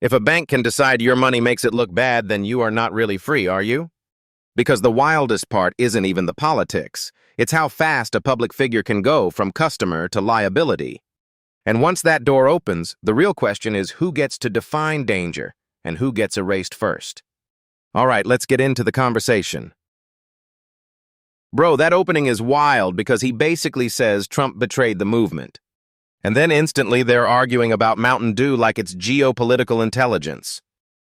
If a bank can decide your money makes it look bad, then you are not really free, are you? Because the wildest part isn't even the politics. It's how fast a public figure can go from customer to liability. And once that door opens, the real question is who gets to define danger and who gets erased first. All right, let's get into the conversation. Bro, that opening is wild because he basically says Trump betrayed the movement. And then instantly they're arguing about Mountain Dew like it's geopolitical intelligence.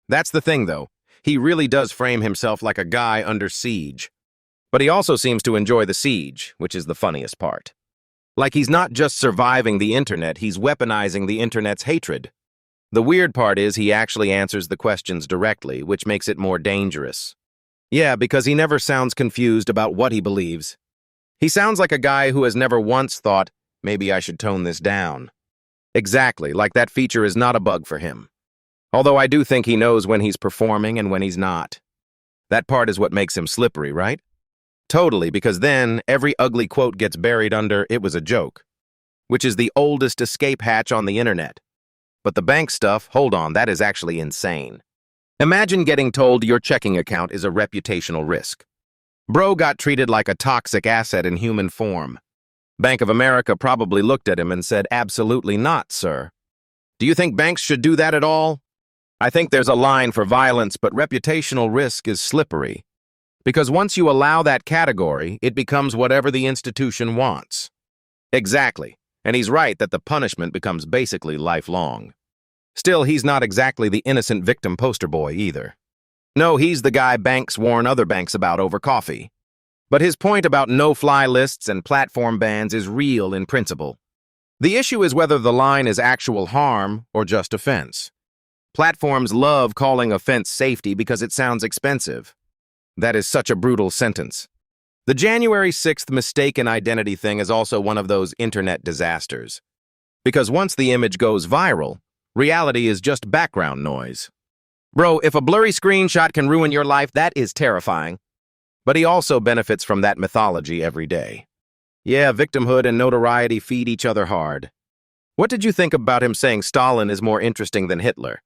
That's the thing, though. He really does frame himself like a guy under siege. But he also seems to enjoy the siege, which is the funniest part. Like he's not just surviving the internet, he's weaponizing the internet's hatred. The weird part is he actually answers the questions directly, which makes it more dangerous. Yeah, because he never sounds confused about what he believes. He sounds like a guy who has never once thought, maybe I should tone this down. Exactly, like that feature is not a bug for him. Although I do think he knows when he's performing and when he's not. That part is what makes him slippery, right? Totally, because then every ugly quote gets buried under "it was a joke," which is the oldest escape hatch on the internet. But the bank stuff, hold on, that is actually insane. Imagine getting told your checking account is a reputational risk. Bro got treated like a toxic asset in human form. Bank of America probably looked at him and said, absolutely not, sir. Do you think banks should do that at all? I think there's a line for violence, but reputational risk is slippery. Because once you allow that category, it becomes whatever the institution wants. Exactly, and he's right that the punishment becomes basically lifelong. Still, he's not exactly the innocent victim poster boy either. No, he's the guy banks warn other banks about over coffee. But his point about no-fly lists and platform bans is real in principle. The issue is whether the line is actual harm or just offense. Platforms love calling offense safety because it sounds expensive. That is such a brutal sentence. The January 6th mistaken identity thing is also one of those internet disasters. Because once the image goes viral, reality is just background noise. Bro, if a blurry screenshot can ruin your life, that is terrifying. But he also benefits from that mythology every day. Yeah, victimhood and notoriety feed each other hard. What did you think about him saying Stalin is more interesting than Hitler?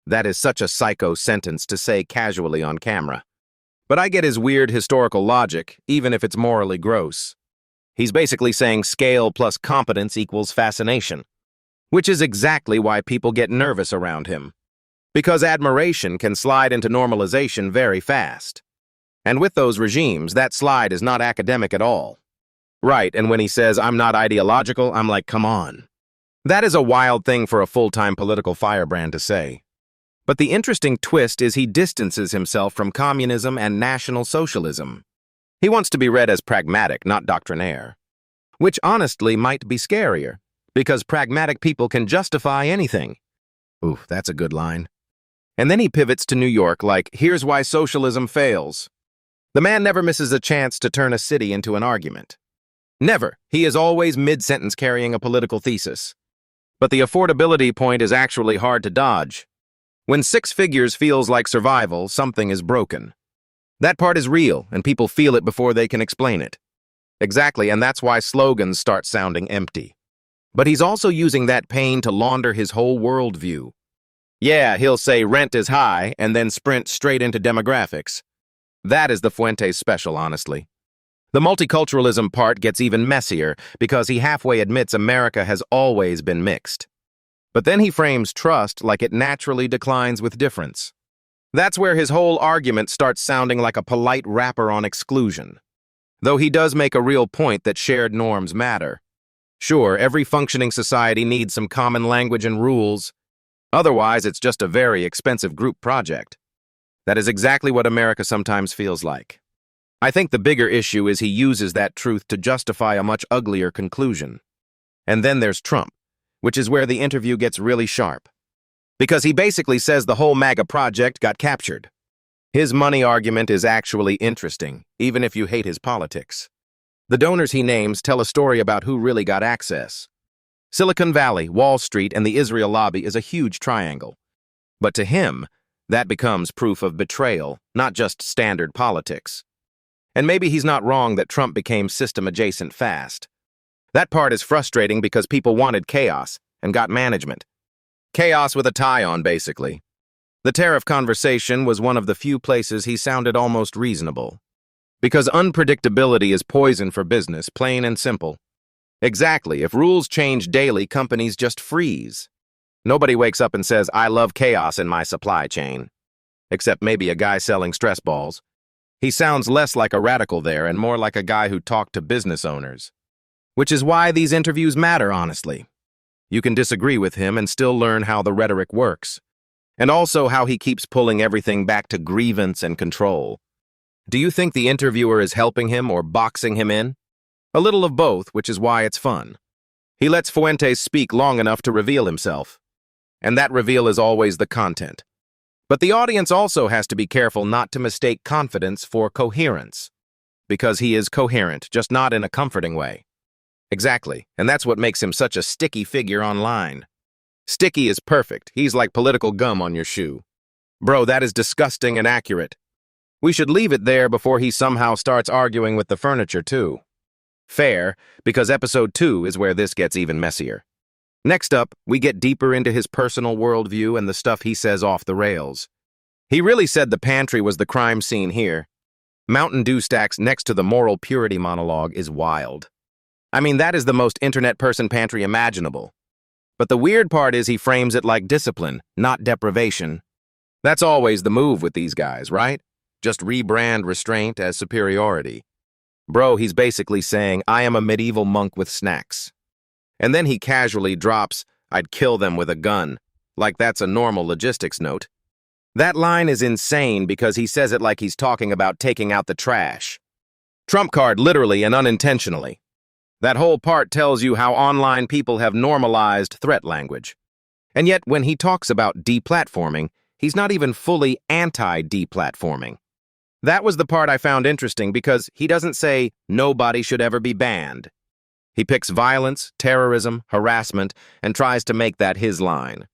That is such a psycho sentence to say casually on camera. But I get his weird historical logic, even if it's morally gross. He's basically saying scale plus competence equals fascination, which is exactly why people get nervous around him. Because admiration can slide into normalization very fast. And with those regimes, that slide is not academic at all. Right, and when he says, I'm not ideological, I'm like, come on. That is a wild thing for a full-time political firebrand to say. But the interesting twist is he distances himself from communism and National Socialism. He wants to be read as pragmatic, not doctrinaire. Which honestly might be scarier, because pragmatic people can justify anything. Ooh, that's a good line. And then he pivots to New York like, here's why socialism fails. The man never misses a chance to turn a city into an argument. Never. He is always mid-sentence carrying a political thesis. But the affordability point is actually hard to dodge. When 6 figures feels like survival, something is broken. That part is real, and people feel it before they can explain it. Exactly, and that's why slogans start sounding empty. But he's also using that pain to launder his whole worldview. Yeah, he'll say rent is high, and then sprint straight into demographics. That is the Fuentes special, honestly. The multiculturalism part gets even messier because he halfway admits America has always been mixed. But then he frames trust like it naturally declines with difference. That's where his whole argument starts sounding like a polite rapper on exclusion. Though he does make a real point that shared norms matter. Sure, every functioning society needs some common language and rules. Otherwise, it's just a very expensive group project. That is exactly what America sometimes feels like. I think the bigger issue is he uses that truth to justify a much uglier conclusion. And then there's Trump, which is where the interview gets really sharp. Because he basically says the whole MAGA project got captured. His money argument is actually interesting, even if you hate his politics. The donors he names tell a story about who really got access. Silicon Valley, Wall Street, and the Israel lobby is a huge triangle. But to him, that becomes proof of betrayal, not just standard politics. And maybe he's not wrong that Trump became system-adjacent fast. That part is frustrating because people wanted chaos and got management. Chaos with a tie on, basically. The tariff conversation was one of the few places he sounded almost reasonable. Because unpredictability is poison for business, plain and simple. Exactly, if rules change daily, companies just freeze. Nobody wakes up and says, I love chaos in my supply chain. Except maybe a guy selling stress balls. He sounds less like a radical there and more like a guy who talked to business owners. Which is why these interviews matter, honestly. You can disagree with him and still learn how the rhetoric works. And also how he keeps pulling everything back to grievance and control. Do you think the interviewer is helping him or boxing him in? A little of both, which is why it's fun. He lets Fuentes speak long enough to reveal himself. And that reveal is always the content. But the audience also has to be careful not to mistake confidence for coherence. Because he is coherent, just not in a comforting way. Exactly, and that's what makes him such a sticky figure online. Sticky is perfect. He's like political gum on your shoe. Bro, that is disgusting and accurate. We should leave it there before he somehow starts arguing with the furniture, too. Fair, because episode 2 is where this gets even messier. Next up, we get deeper into his personal worldview and the stuff he says off the rails. He really said the pantry was the crime scene here. Mountain Dew stacks next to the moral purity monologue is wild. I mean, that is the most internet person pantry imaginable. But the weird part is he frames it like discipline, not deprivation. That's always the move with these guys, right? Just rebrand restraint as superiority. Bro, he's basically saying, I am a medieval monk with snacks. And then he casually drops, I'd kill them with a gun, like that's a normal logistics note. That line is insane because he says it like he's talking about taking out the trash. Trump card literally and unintentionally. That whole part tells you how online people have normalized threat language. And yet, when he talks about deplatforming, he's not even fully anti-deplatforming. That was the part I found interesting because he doesn't say nobody should ever be banned. He picks violence, terrorism, harassment, and tries to make that his line.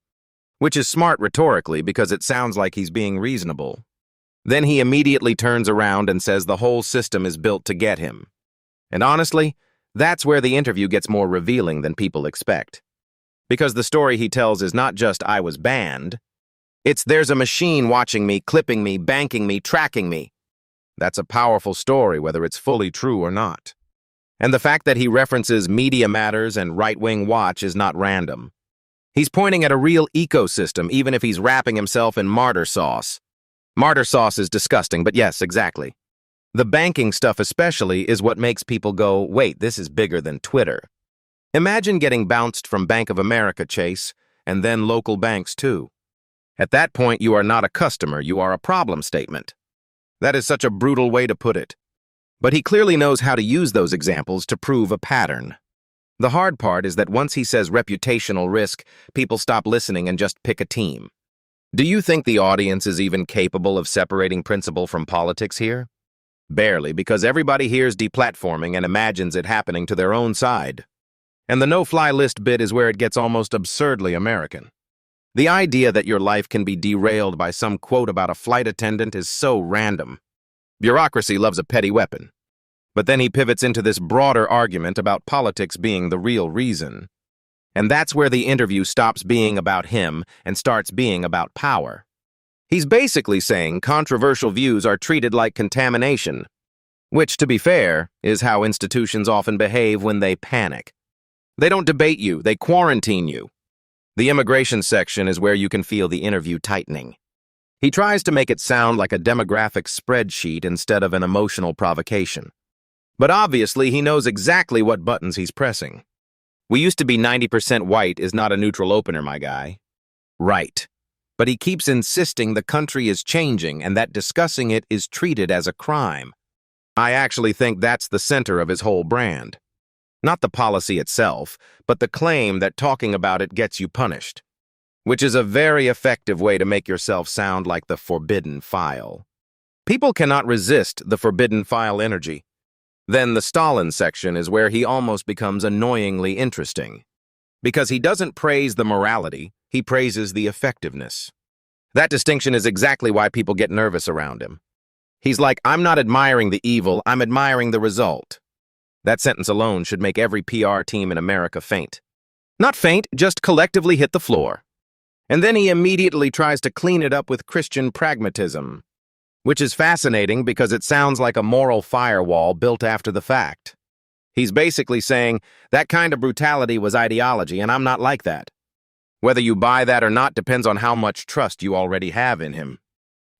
Which is smart rhetorically because it sounds like he's being reasonable. Then he immediately turns around and says the whole system is built to get him. And honestly, that's where the interview gets more revealing than people expect. Because the story he tells is not just I was banned. It's there's a machine watching me, clipping me, banking me, tracking me. That's a powerful story, whether it's fully true or not. And the fact that he references Media Matters and Right-Wing Watch is not random. He's pointing at a real ecosystem, even if he's wrapping himself in martyr sauce. Martyr sauce is disgusting, but yes, exactly. The banking stuff especially is what makes people go, wait, this is bigger than Twitter. Imagine getting bounced from Bank of America, Chase, and then local banks too. At that point, you are not a customer, you are a problem statement. That is such a brutal way to put it. But he clearly knows how to use those examples to prove a pattern. The hard part is that once he says reputational risk, people stop listening and just pick a team. Do you think the audience is even capable of separating principle from politics here? Barely, because everybody hears deplatforming and imagines it happening to their own side. And the no-fly list bit is where it gets almost absurdly American. The idea that your life can be derailed by some quote about a flight attendant is so random. Bureaucracy loves a petty weapon. But then he pivots into this broader argument about politics being the real reason. And that's where the interview stops being about him and starts being about power. He's basically saying controversial views are treated like contamination, which, to be fair, is how institutions often behave when they panic. They don't debate you, they quarantine you. The immigration section is where you can feel the interview tightening. He tries to make it sound like a demographic spreadsheet instead of an emotional provocation. But obviously, he knows exactly what buttons he's pressing. We used to be 90% white is not a neutral opener, my guy. Right. But he keeps insisting the country is changing and that discussing it is treated as a crime. I actually think that's the center of his whole brand. Not the policy itself, but the claim that talking about it gets you punished. Which is a very effective way to make yourself sound like the forbidden file. People cannot resist the forbidden file energy. Then the Stalin section is where he almost becomes annoyingly interesting. Because he doesn't praise the morality, he praises the effectiveness. That distinction is exactly why people get nervous around him. He's like, I'm not admiring the evil, I'm admiring the result. That sentence alone should make every PR team in America faint. Not faint, just collectively hit the floor. And then he immediately tries to clean it up with Christian pragmatism, which is fascinating because it sounds like a moral firewall built after the fact. He's basically saying, that kind of brutality was ideology, and I'm not like that. Whether you buy that or not depends on how much trust you already have in him.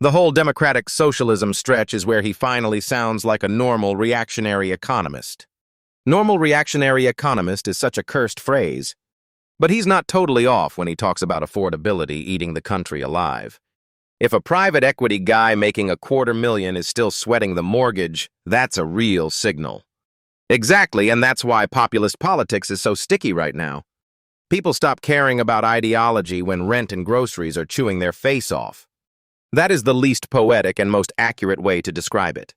The whole democratic socialism stretch is where he finally sounds like a normal reactionary economist. Normal reactionary economist is such a cursed phrase, but he's not totally off when he talks about affordability eating the country alive. If a private equity guy making $250,000 is still sweating the mortgage, that's a real signal. Exactly, and that's why populist politics is so sticky right now. People stop caring about ideology when rent and groceries are chewing their face off. That is the least poetic and most accurate way to describe it.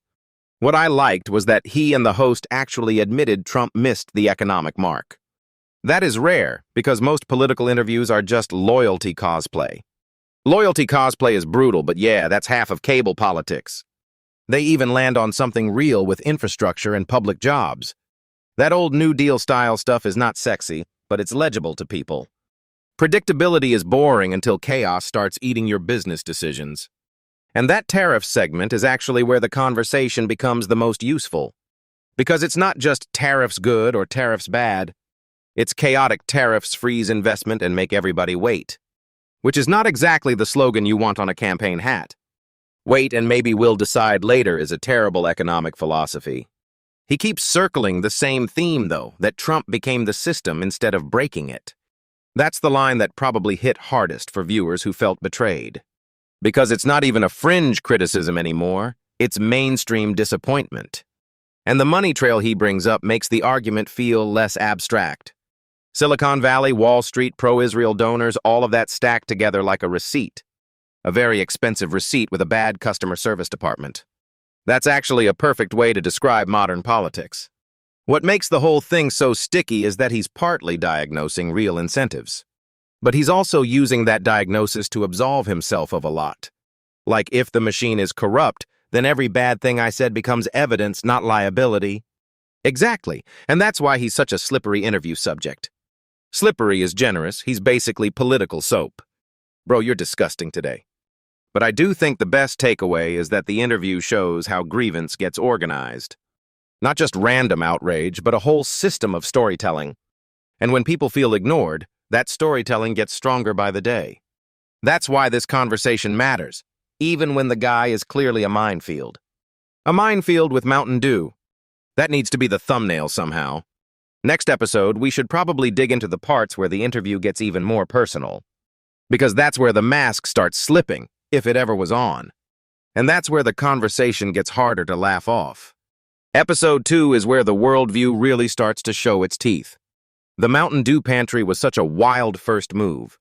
What I liked was that he and the host actually admitted Trump missed the economic mark. That is rare, because most political interviews are just loyalty cosplay. Loyalty cosplay is brutal, but yeah, that's half of cable politics. They even land on something real with infrastructure and public jobs. That old New Deal style stuff is not sexy, but it's legible to people. Predictability is boring until chaos starts eating your business decisions. And that tariff segment is actually where the conversation becomes the most useful. Because it's not just tariffs good or tariffs bad. It's chaotic tariffs freeze investment and make everybody wait. Which is not exactly the slogan you want on a campaign hat. Wait and maybe we'll decide later is a terrible economic philosophy. He keeps circling the same theme, though, that Trump became the system instead of breaking it. That's the line that probably hit hardest for viewers who felt betrayed. Because it's not even a fringe criticism anymore, it's mainstream disappointment. And the money trail he brings up makes the argument feel less abstract. Silicon Valley, Wall Street, pro-Israel donors, all of that stacked together like a receipt. A very expensive receipt with a bad customer service department. That's actually a perfect way to describe modern politics. What makes the whole thing so sticky is that he's partly diagnosing real incentives. But he's also using that diagnosis to absolve himself of a lot. Like if the machine is corrupt, then every bad thing I said becomes evidence, not liability. Exactly, and that's why he's such a slippery interview subject. Slippery is generous, he's basically political soap. Bro, you're disgusting today. But I do think the best takeaway is that the interview shows how grievance gets organized. Not just random outrage, but a whole system of storytelling. And when people feel ignored, that storytelling gets stronger by the day. That's why this conversation matters, even when the guy is clearly a minefield. A minefield with Mountain Dew. That needs to be the thumbnail somehow. Next episode, we should probably dig into the parts where the interview gets even more personal. Because that's where the mask starts slipping, if it ever was on. And that's where the conversation gets harder to laugh off. Episode 2 is where the worldview really starts to show its teeth. The Mountain Dew pantry was such a wild first move.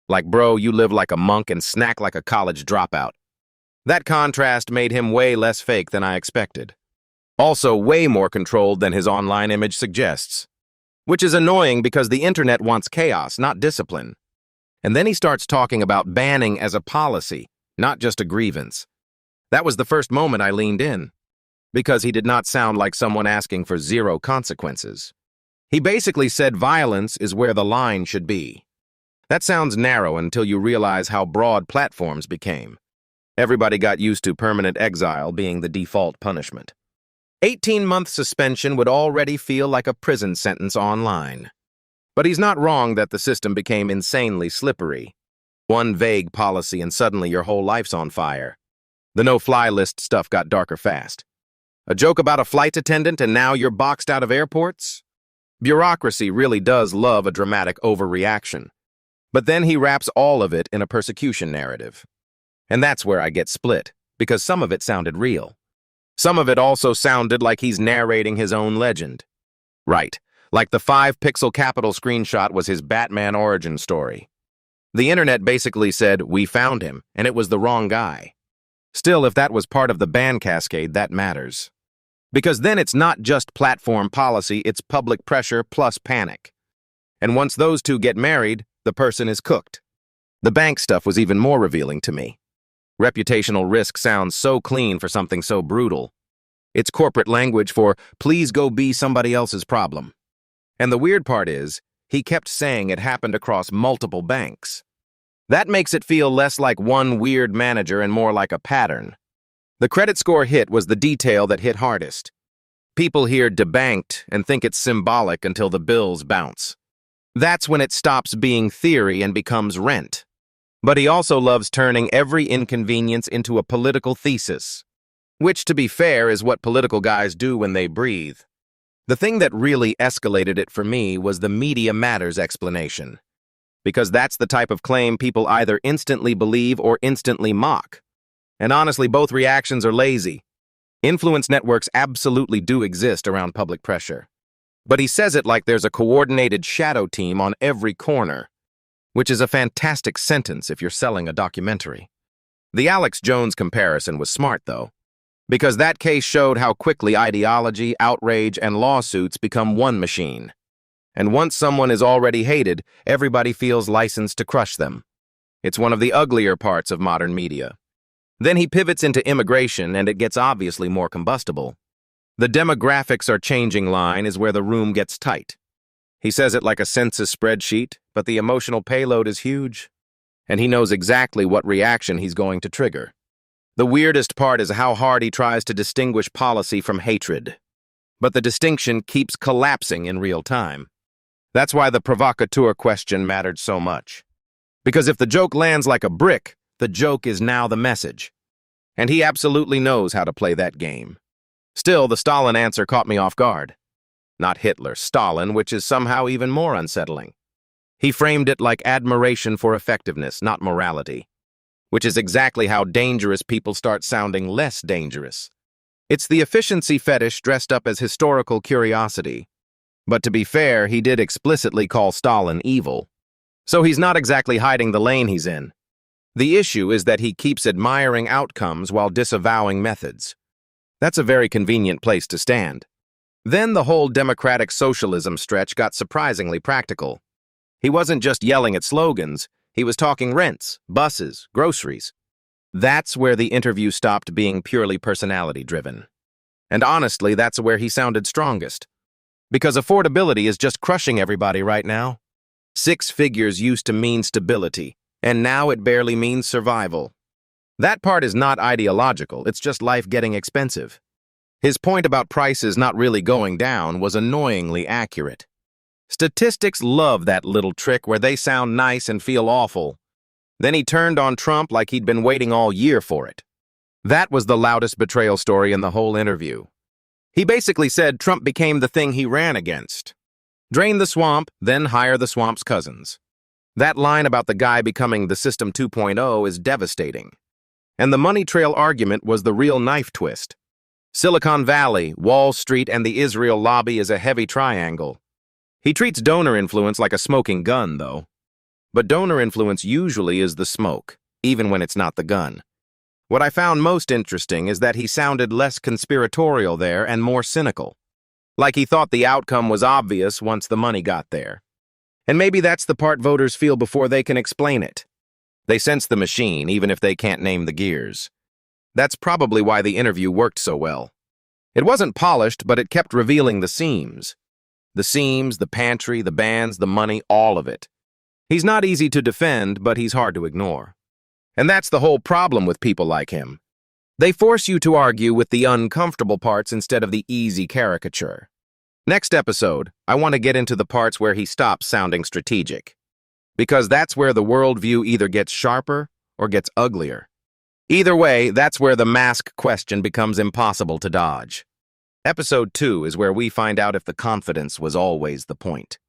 Like, bro, you live like a monk and snack like a college dropout. That contrast made him way less fake than I expected. Also, way more controlled than his online image suggests. Which is annoying because the internet wants chaos, not discipline. And then he starts talking about banning as a policy, not just a grievance. That was the first moment I leaned in. Because he did not sound like someone asking for zero consequences. He basically said violence is where the line should be. That sounds narrow until you realize how broad platforms became. Everybody got used to permanent exile being the default punishment. 18-month suspension would already feel like a prison sentence online. But he's not wrong that the system became insanely slippery. One vague policy and suddenly your whole life's on fire. The no-fly list stuff got darker fast. A joke about a flight attendant and now you're boxed out of airports? Bureaucracy really does love a dramatic overreaction. But then he wraps all of it in a persecution narrative. And that's where I get split, because some of it sounded real. Some of it also sounded like he's narrating his own legend. Right, like the 5-pixel Capitol screenshot was his Batman origin story. The internet basically said, we found him, and it was the wrong guy. Still, if that was part of the ban cascade, that matters. Because then it's not just platform policy, it's public pressure plus panic. And once those two get married, the person is cooked. The bank stuff was even more revealing to me. Reputational risk sounds so clean for something so brutal. It's corporate language for, please go be somebody else's problem. And the weird part is, he kept saying it happened across multiple banks. That makes it feel less like one weird manager and more like a pattern. The credit score hit was the detail that hit hardest. People hear debanked and think it's symbolic until the bills bounce. That's when it stops being theory and becomes rent. But he also loves turning every inconvenience into a political thesis, which, to be fair, is what political guys do when they breathe. The thing that really escalated it for me was the media matters explanation, because that's the type of claim people either instantly believe or instantly mock. And honestly, both reactions are lazy. Influence networks absolutely do exist around public pressure. But he says it like there's a coordinated shadow team on every corner, which is a fantastic sentence if you're selling a documentary. The Alex Jones comparison was smart, though, because that case showed how quickly ideology, outrage, and lawsuits become one machine. And once someone is already hated, everybody feels licensed to crush them. It's one of the uglier parts of modern media. Then he pivots into immigration, and it gets obviously more combustible. The demographics are changing line is where the room gets tight. He says it like a census spreadsheet, but the emotional payload is huge. And he knows exactly what reaction he's going to trigger. The weirdest part is how hard he tries to distinguish policy from hatred. But the distinction keeps collapsing in real time. That's why the provocateur question mattered so much. Because if the joke lands like a brick, the joke is now the message. And he absolutely knows how to play that game. Still, the Stalin answer caught me off guard. Not Hitler, Stalin, which is somehow even more unsettling. He framed it like admiration for effectiveness, not morality, which is exactly how dangerous people start sounding less dangerous. It's the efficiency fetish dressed up as historical curiosity. But to be fair, he did explicitly call Stalin evil. So he's not exactly hiding the lane he's in. The issue is that he keeps admiring outcomes while disavowing methods. That's a very convenient place to stand. Then the whole democratic socialism stretch got surprisingly practical. He wasn't just yelling at slogans, he was talking rents, buses, groceries. That's where the interview stopped being purely personality-driven. And honestly, that's where he sounded strongest. Because affordability is just crushing everybody right now. 6 figures used to mean stability, and now it barely means survival. That part is not ideological, it's just life getting expensive. His point about prices not really going down was annoyingly accurate. Statistics love that little trick where they sound nice and feel awful. Then he turned on Trump like he'd been waiting all year for it. That was the loudest betrayal story in the whole interview. He basically said Trump became the thing he ran against. Drain the swamp, then hire the swamp's cousins. That line about the guy becoming the System 2.0 is devastating. And the money trail argument was the real knife twist. Silicon Valley, Wall Street, and the Israel lobby is a heavy triangle. He treats donor influence like a smoking gun, though. But donor influence usually is the smoke, even when it's not the gun. What I found most interesting is that he sounded less conspiratorial there and more cynical. Like he thought the outcome was obvious once the money got there. And maybe that's the part voters feel before they can explain it. They sense the machine, even if they can't name the gears. That's probably why the interview worked so well. It wasn't polished, but it kept revealing the seams. The seams, the pantry, the bands, the money, all of it. He's not easy to defend, but he's hard to ignore. And that's the whole problem with people like him. They force you to argue with the uncomfortable parts instead of the easy caricature. Next episode, I want to get into the parts where he stops sounding strategic. Because that's where the worldview either gets sharper or gets uglier. Either way, that's where the mask question becomes impossible to dodge. Episode 2 is where we find out if the confidence was always the point.